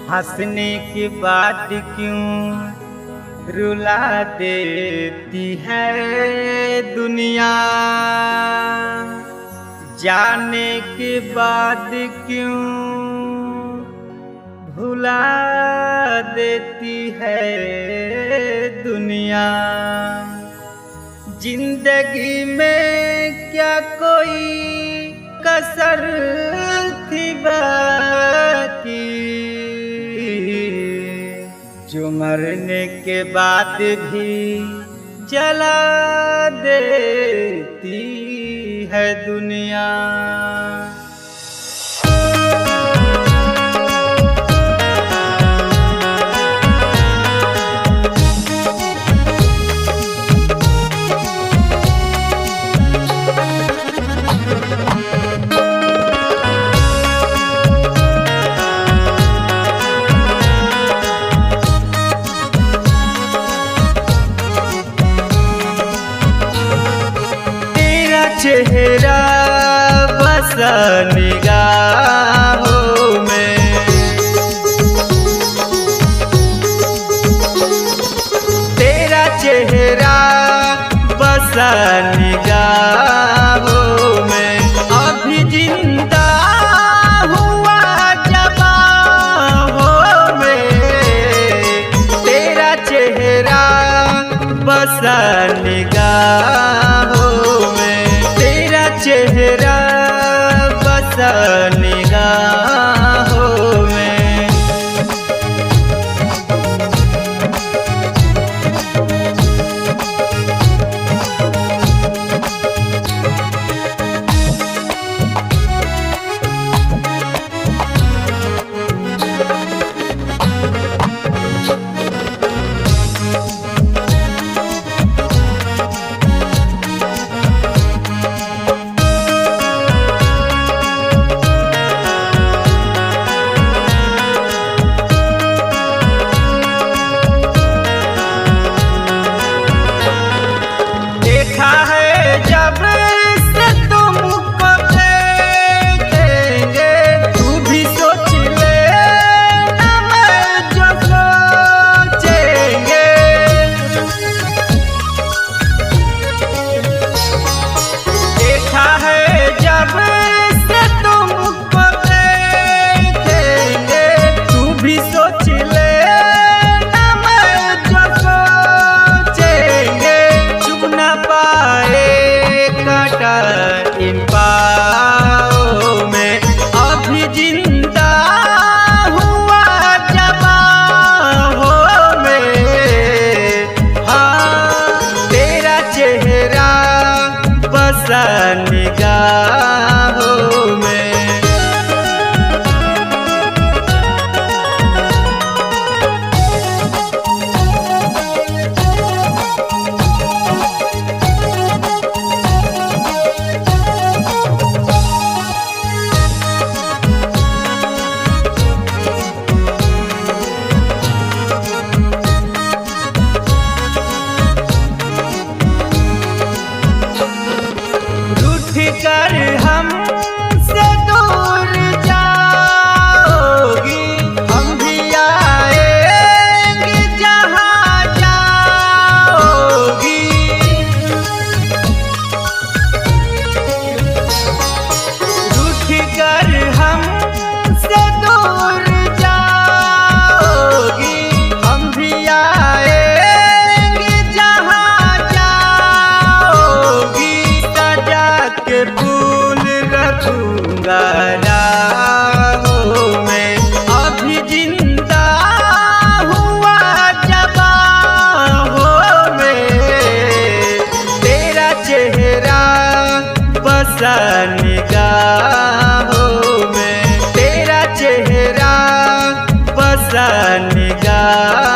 हंसने के बाद क्यों रुला देती है दुनिया, जाने के बाद क्यों भुला देती है दुनिया। जिंदगी में क्या कोई कसर थी बाकी, जो मरने के बाद भी जला देती है दुनिया। चेहरा बसा निगाहों में, तेरा चेहरा बसा निगाहों में। अभी जिंदा हुआ जबाहों में, तेरा चेहरा बसा निगाहों में। चेहरा बसा निगाहों में। जब से तुमको देखेंगे, तू भी सोच ले ना मैं जो सोचेंगे। देखा है जब से तुमको देखेंगे, तू भी सोच ले ना मैं जो सोचेंगे। चुप ना पाए इन पाँव में, अभी जिंदा हुआ जबाहों में। हाँ, तेरा चेहरा बसा निगाहों में। कर हमसे दूर जाओगी, हम भी आएंगे जहाँ जाओगी। रूठ कर हमसे दूर जाओगी, हम भी आएंगे जहाँ जाओगी। सजा के फूल रखूंगा राहों में, अभी जिंदा हुआ जबाहों में। तेरा चेहरा बसा निगाहों में, तेरा चेहरा बसा निगाहों